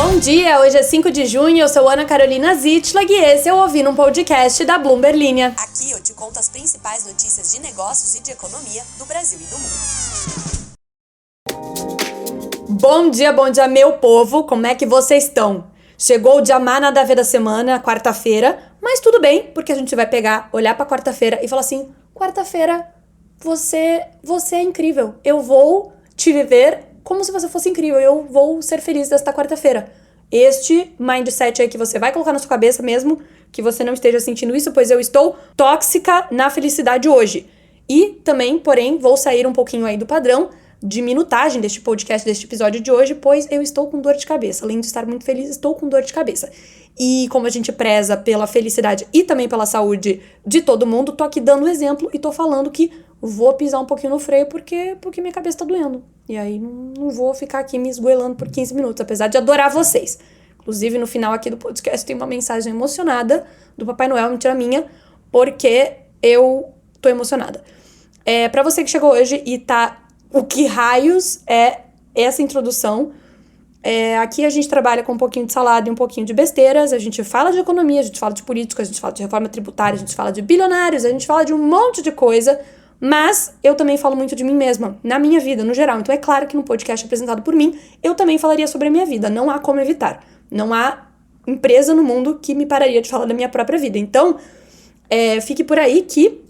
Bom dia, hoje é 5 de junho, eu sou Ana Carolina Zitlag e esse é o Ouvindo um Podcast da Bloomberg Linha. Aqui eu te conto as principais notícias de negócios e de economia do Brasil e do mundo. Bom dia, meu povo, como é que vocês estão? Chegou o dia mais nada a ver da semana, quarta-feira, mas tudo bem, porque a gente vai olhar pra quarta-feira e falar assim, quarta-feira, você é incrível, eu vou te viver como se você fosse incrível, eu vou ser feliz desta quarta-feira. Este mindset aí que você vai colocar na sua cabeça mesmo, que você não esteja sentindo isso, pois eu estou tóxica na felicidade hoje. E também, porém, vou sair um pouquinho aí do padrão de minutagem deste podcast, deste episódio de hoje, pois eu estou com dor de cabeça. Além de estar muito feliz, estou com dor de cabeça. E como a gente preza pela felicidade e também pela saúde de todo mundo, tô aqui dando exemplo e tô falando que vou pisar um pouquinho no freio porque minha cabeça tá doendo. E aí não vou ficar aqui me esgoelando por 15 minutos, apesar de adorar vocês. Inclusive, no final aqui do podcast tem uma mensagem emocionada do Papai Noel, mentira minha, porque eu tô emocionada. Pra você que chegou hoje e tá... O que raios é essa introdução? Aqui a gente trabalha com um pouquinho de salada e um pouquinho de besteiras, a gente fala de economia, a gente fala de política, a gente fala de reforma tributária, a gente fala de bilionários, a gente fala de um monte de coisa, mas eu também falo muito de mim mesma, na minha vida, no geral. Então é claro que no podcast apresentado por mim, eu também falaria sobre a minha vida, não há como evitar. Não há empresa no mundo que me pararia de falar da minha própria vida. Então, fique por aí que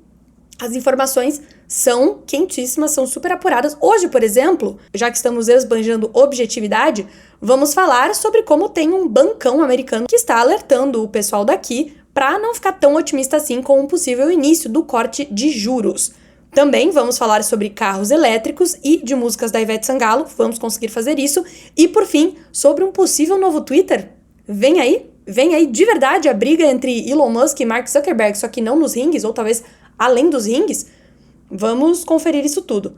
as informações são quentíssimas, são super apuradas. Hoje, por exemplo, já que estamos esbanjando objetividade, vamos falar sobre como tem um bancão americano que está alertando o pessoal daqui para não ficar tão otimista assim com um possível início do corte de juros. Também vamos falar sobre carros elétricos e de músicas da Ivete Sangalo, vamos conseguir fazer isso. E, por fim, sobre um possível novo Twitter. Vem aí de verdade a briga entre Elon Musk e Mark Zuckerberg, só que não nos rings, ou talvez além dos rings. Vamos conferir isso tudo.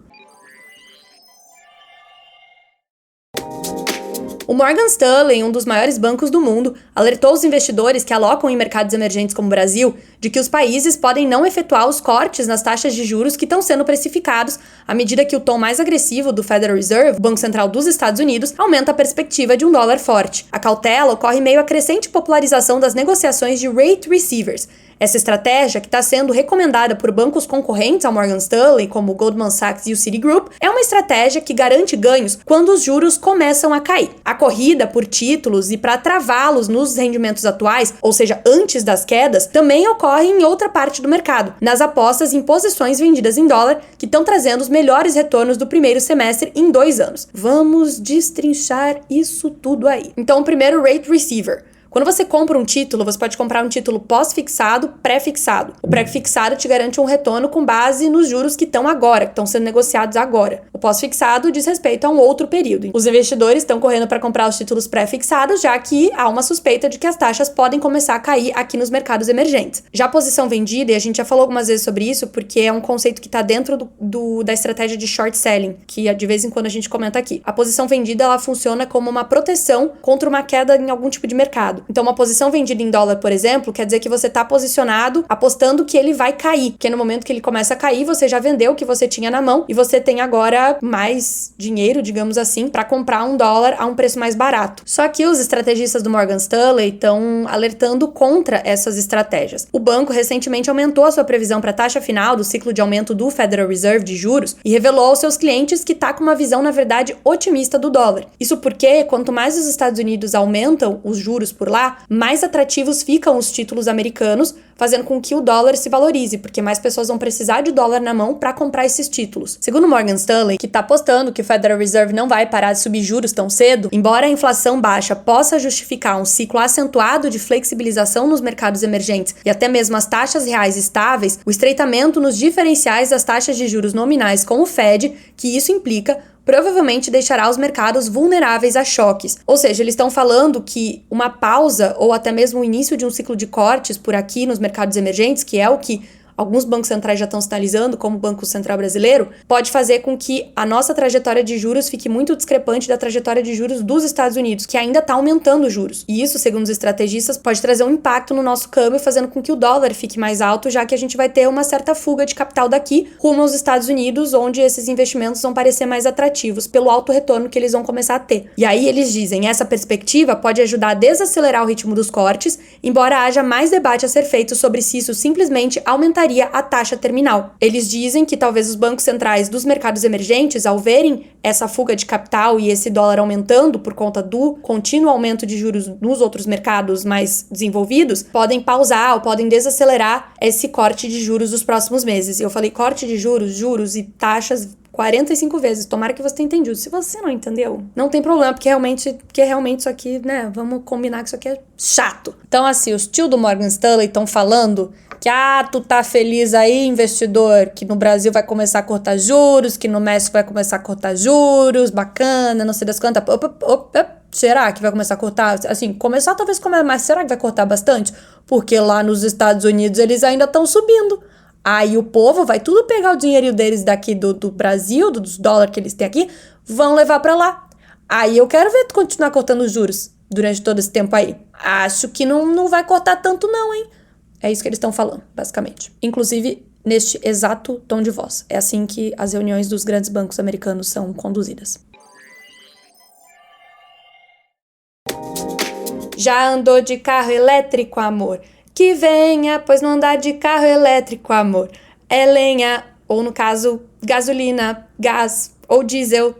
O Morgan Stanley, um dos maiores bancos do mundo, alertou os investidores que alocam em mercados emergentes como o Brasil de que os países podem não efetuar os cortes nas taxas de juros que estão sendo precificados à medida que o tom mais agressivo do Federal Reserve, o Banco Central dos Estados Unidos, aumenta a perspectiva de um dólar forte. A cautela ocorre em meio à crescente popularização das negociações de rate receivers. Essa estratégia, que está sendo recomendada por bancos concorrentes ao Morgan Stanley, como o Goldman Sachs e o Citigroup, é uma estratégia que garante ganhos quando os juros começam a cair. A corrida por títulos e para travá-los nos rendimentos atuais, ou seja, antes das quedas, também ocorre em outra parte do mercado, nas apostas em posições vendidas em dólar, que estão trazendo os melhores retornos do primeiro semestre em 2 anos. Vamos destrinchar isso tudo aí. Então, o primeiro, rate receiver. Quando você compra um título, você pode comprar um título pós-fixado, pré-fixado. O pré-fixado te garante um retorno com base nos juros que estão agora, que estão sendo negociados agora. O pós-fixado diz respeito a um outro período. Os investidores estão correndo para comprar os títulos pré-fixados, já que há uma suspeita de que as taxas podem começar a cair aqui nos mercados emergentes. Já a posição vendida, e a gente já falou algumas vezes sobre isso, porque é um conceito que está dentro da estratégia de short selling, que de vez em quando a gente comenta aqui. A posição vendida, ela funciona como uma proteção contra uma queda em algum tipo de mercado. Então, uma posição vendida em dólar, por exemplo, quer dizer que você está posicionado apostando que ele vai cair, que no momento que ele começa a cair, você já vendeu o que você tinha na mão e você tem agora mais dinheiro, digamos assim, para comprar um dólar a um preço mais barato. Só que os estrategistas do Morgan Stanley estão alertando contra essas estratégias. O banco recentemente aumentou a sua previsão para a taxa final do ciclo de aumento do Federal Reserve de juros e revelou aos seus clientes que está com uma visão, na verdade, otimista do dólar. Isso porque, quanto mais os Estados Unidos aumentam os juros por lá, mais atrativos ficam os títulos americanos, fazendo com que o dólar se valorize, porque mais pessoas vão precisar de dólar na mão para comprar esses títulos. Segundo o Morgan Stanley, que está apostando que o Federal Reserve não vai parar de subir juros tão cedo, embora a inflação baixa possa justificar um ciclo acentuado de flexibilização nos mercados emergentes e até mesmo as taxas reais estáveis, o estreitamento nos diferenciais das taxas de juros nominais com o Fed, que isso implica, provavelmente deixará os mercados vulneráveis a choques. Ou seja, eles estão falando que uma pausa ou até mesmo o início de um ciclo de cortes por aqui nos mercados emergentes, que é o que alguns bancos centrais já estão sinalizando, como o Banco Central Brasileiro, pode fazer com que a nossa trajetória de juros fique muito discrepante da trajetória de juros dos Estados Unidos, que ainda está aumentando os juros. E isso, segundo os estrategistas, pode trazer um impacto no nosso câmbio, fazendo com que o dólar fique mais alto, já que a gente vai ter uma certa fuga de capital daqui rumo aos Estados Unidos, onde esses investimentos vão parecer mais atrativos pelo alto retorno que eles vão começar a ter. E aí eles dizem, essa perspectiva pode ajudar a desacelerar o ritmo dos cortes, embora haja mais debate a ser feito sobre se isso simplesmente aumentaria a taxa terminal. Eles dizem que talvez os bancos centrais dos mercados emergentes, ao verem essa fuga de capital e esse dólar aumentando por conta do contínuo aumento de juros nos outros mercados mais desenvolvidos, podem pausar ou podem desacelerar esse corte de juros dos próximos meses. Eu falei corte de juros e taxas 45 vezes. Tomara que você tenha entendido. Se você não entendeu, não tem problema, porque realmente isso aqui, né, vamos combinar que isso aqui é chato. Então, assim, os tios do Morgan Stanley estão falando que, tu tá feliz aí, investidor, que no Brasil vai começar a cortar juros, que no México vai começar a cortar juros, bacana, não sei das quantas. Será que vai começar a cortar? Assim, começar talvez, mas será que vai cortar bastante? Porque lá nos Estados Unidos eles ainda estão subindo. Aí o povo vai tudo pegar o dinheirinho deles daqui do Brasil, dos dólares que eles têm aqui, vão levar pra lá. Aí eu quero ver tu continuar cortando os juros durante todo esse tempo aí. Acho que não vai cortar tanto não, hein? É isso que eles estão falando, basicamente. Inclusive, neste exato tom de voz. É assim que as reuniões dos grandes bancos americanos são conduzidas. Já andou de carro elétrico, amor? Que venha, pois não andar de carro elétrico, amor. É lenha, ou no caso, gasolina, gás ou diesel.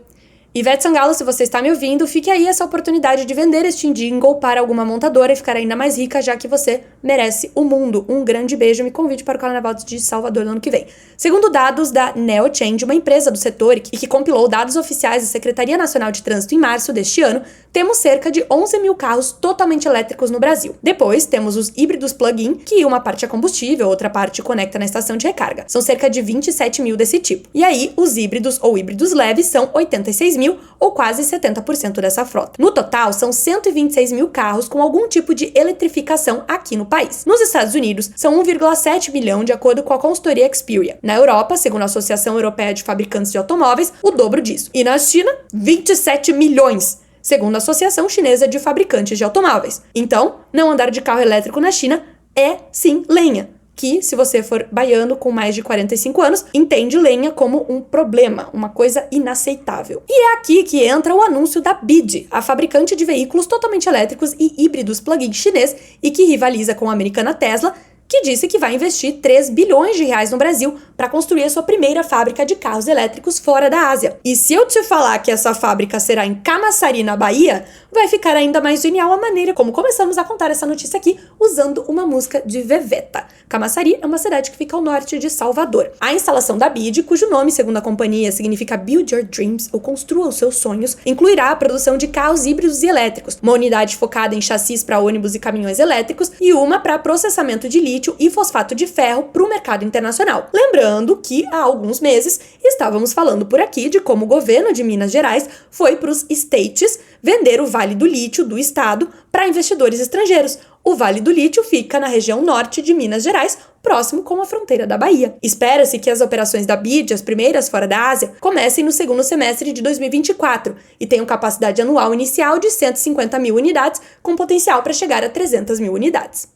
Ivete Sangalo, se você está me ouvindo, fique aí essa oportunidade de vender este jingle para alguma montadora e ficar ainda mais rica, já que você merece o mundo. Um grande beijo e me convide para o Carnaval de Salvador no ano que vem. Segundo dados da NeoChange, uma empresa do setor e que compilou dados oficiais da Secretaria Nacional de Trânsito em março deste ano, temos cerca de 11 mil carros totalmente elétricos no Brasil. Depois, temos os híbridos plug-in, que uma parte é combustível, outra parte conecta na estação de recarga. São cerca de 27 mil desse tipo. E aí, os híbridos ou híbridos leves são 86 mil, ou quase 70% dessa frota. No total, são 126 mil carros com algum tipo de eletrificação aqui no país. Nos Estados Unidos, são 1,7 milhão, de acordo com a consultoria Experian. Na Europa, segundo a Associação Europeia de Fabricantes de Automóveis, o dobro disso. E na China, 27 milhões. Segundo a Associação Chinesa de Fabricantes de Automóveis. Então, não andar de carro elétrico na China é, sim, lenha. Que, se você for baiano com mais de 45 anos, entende lenha como um problema, uma coisa inaceitável. E é aqui que entra o anúncio da BYD, a fabricante de veículos totalmente elétricos e híbridos plug-in chinês e que rivaliza com a americana Tesla, que disse que vai investir 3 bilhões de reais no Brasil para construir a sua primeira fábrica de carros elétricos fora da Ásia. E se eu te falar que essa fábrica será em Camaçari, na Bahia, vai ficar ainda mais genial a maneira como começamos a contar essa notícia aqui usando uma música de Veveta. Camaçari é uma cidade que fica ao norte de Salvador. A instalação da BYD, cujo nome, segundo a companhia, significa Build Your Dreams, ou Construa os Seus Sonhos, incluirá a produção de carros híbridos e elétricos, uma unidade focada em chassis para ônibus e caminhões elétricos e uma para processamento de lítio e fosfato de ferro para o mercado internacional. Lembrando que há alguns meses estávamos falando por aqui de como o governo de Minas Gerais foi para os States vender o Vale do Lítio do estado para investidores estrangeiros. O Vale do Lítio fica na região norte de Minas Gerais, próximo com a fronteira da Bahia. Espera-se que as operações da BYD, as primeiras fora da Ásia, comecem no segundo semestre de 2024 e tenham capacidade anual inicial de 150 mil unidades, com potencial para chegar a 300 mil unidades.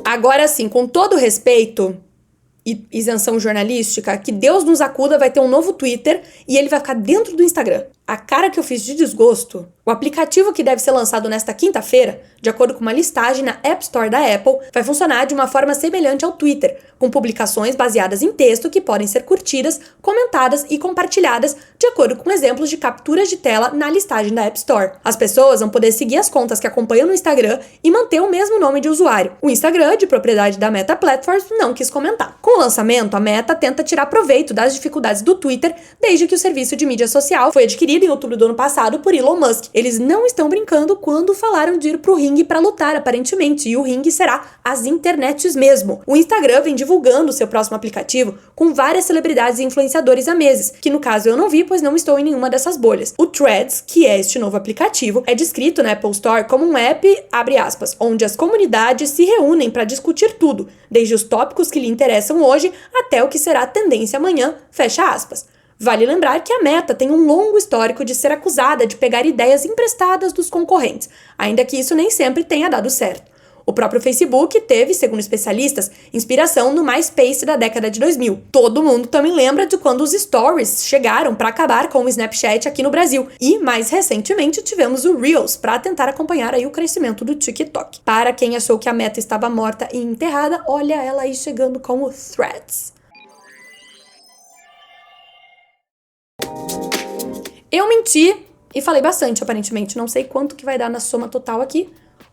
Agora sim, com todo respeito e isenção jornalística, que Deus nos acuda, vai ter um novo Twitter e ele vai ficar dentro do Instagram. A cara que eu fiz de desgosto, o aplicativo que deve ser lançado nesta quinta-feira, de acordo com uma listagem na App Store da Apple, vai funcionar de uma forma semelhante ao Twitter, com publicações baseadas em texto que podem ser curtidas, comentadas e compartilhadas de acordo com exemplos de capturas de tela na listagem da App Store. As pessoas vão poder seguir as contas que acompanham no Instagram e manter o mesmo nome de usuário. O Instagram, de propriedade da Meta Platforms, não quis comentar. Com o lançamento, a Meta tenta tirar proveito das dificuldades do Twitter desde que o serviço de mídia social foi adquirido adquirida em outubro do ano passado por Elon Musk. Eles não estão brincando quando falaram de ir pro ringue para lutar, aparentemente, e o ringue será as internets mesmo. O Instagram vem divulgando seu próximo aplicativo com várias celebridades e influenciadores há meses, que no caso eu não vi, pois não estou em nenhuma dessas bolhas. O Threads, que é este novo aplicativo, é descrito na Apple Store como um app, abre aspas, onde as comunidades se reúnem para discutir tudo, desde os tópicos que lhe interessam hoje até o que será tendência amanhã, fecha aspas. Vale lembrar que a Meta tem um longo histórico de ser acusada de pegar ideias emprestadas dos concorrentes, ainda que isso nem sempre tenha dado certo. O próprio Facebook teve, segundo especialistas, inspiração no MySpace da década de 2000. Todo mundo também lembra de quando os Stories chegaram para acabar com o Snapchat aqui no Brasil. E, mais recentemente, tivemos o Reels para tentar acompanhar aí o crescimento do TikTok. Para quem achou que a Meta estava morta e enterrada, olha ela aí chegando com o Threads. Eu menti e falei bastante, aparentemente. Não sei quanto que vai dar na soma total aqui.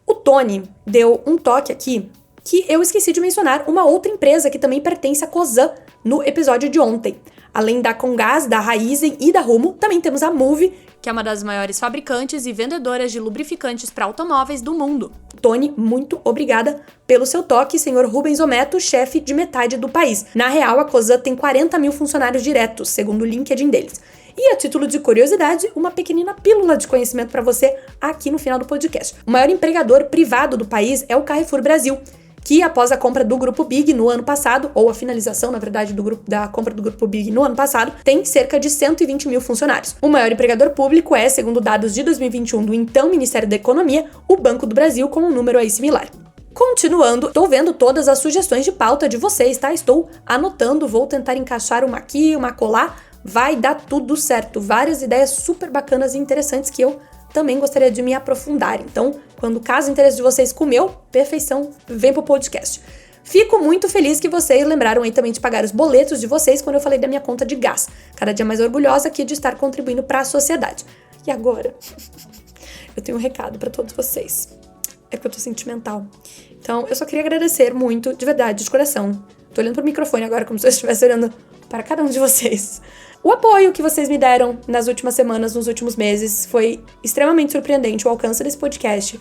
O Tony deu um toque aqui que eu esqueci de mencionar uma outra empresa que também pertence à Cosan no episódio de ontem. Além da Comgás, da Raízen e da Rumo, também temos a Moove, que é uma das maiores fabricantes e vendedoras de lubrificantes para automóveis do mundo. Tony, muito obrigada pelo seu toque, senhor Rubens Ometo, chefe de metade do país. Na real, a Cosan tem 40 mil funcionários diretos, segundo o LinkedIn deles. E a título de curiosidade, uma pequenina pílula de conhecimento para você aqui no final do podcast. O maior empregador privado do país é o Carrefour Brasil, que após a compra do Grupo Big no ano passado, ou a finalização, na verdade, da compra do Grupo Big no ano passado, tem cerca de 120 mil funcionários. O maior empregador público é, segundo dados de 2021 do então Ministério da Economia, o Banco do Brasil, com um número aí similar. Continuando, estou vendo todas as sugestões de pauta de vocês, tá? Estou anotando, vou tentar encaixar uma aqui, uma colar. Vai dar tudo certo. Várias ideias super bacanas e interessantes que eu também gostaria de me aprofundar. Então, caso o interesse de vocês com o meu, perfeição, vem pro podcast. Fico muito feliz que vocês lembraram aí também de pagar os boletos de vocês quando eu falei da minha conta de gás. Cada dia mais orgulhosa aqui de estar contribuindo para a sociedade. E agora, eu tenho um recado para todos vocês. É que eu tô sentimental. Então, eu só queria agradecer muito, de verdade, de coração. Tô olhando pro microfone agora como se eu estivesse olhando para cada um de vocês. O apoio que vocês me deram nas últimas semanas, nos últimos meses, foi extremamente surpreendente. O alcance desse podcast,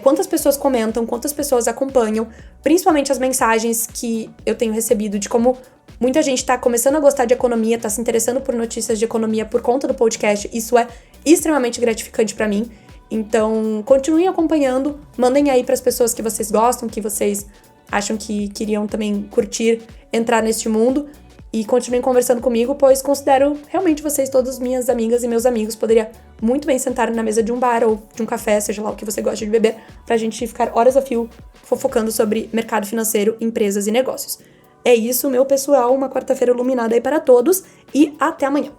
quantas pessoas comentam, quantas pessoas acompanham, principalmente as mensagens que eu tenho recebido de como muita gente tá começando a gostar de economia, tá se interessando por notícias de economia por conta do podcast. Isso é extremamente gratificante pra mim. Então, continuem acompanhando, mandem aí pras pessoas que vocês gostam, que vocês acham que queriam também curtir, entrar neste mundo. E continuem conversando comigo, pois considero realmente vocês todas minhas amigas e meus amigos. Poderia muito bem sentar na mesa de um bar ou de um café, seja lá o que você gosta de beber, pra gente ficar horas a fio fofocando sobre mercado financeiro, empresas e negócios. É isso, meu pessoal. Uma quarta-feira iluminada aí para todos e até amanhã.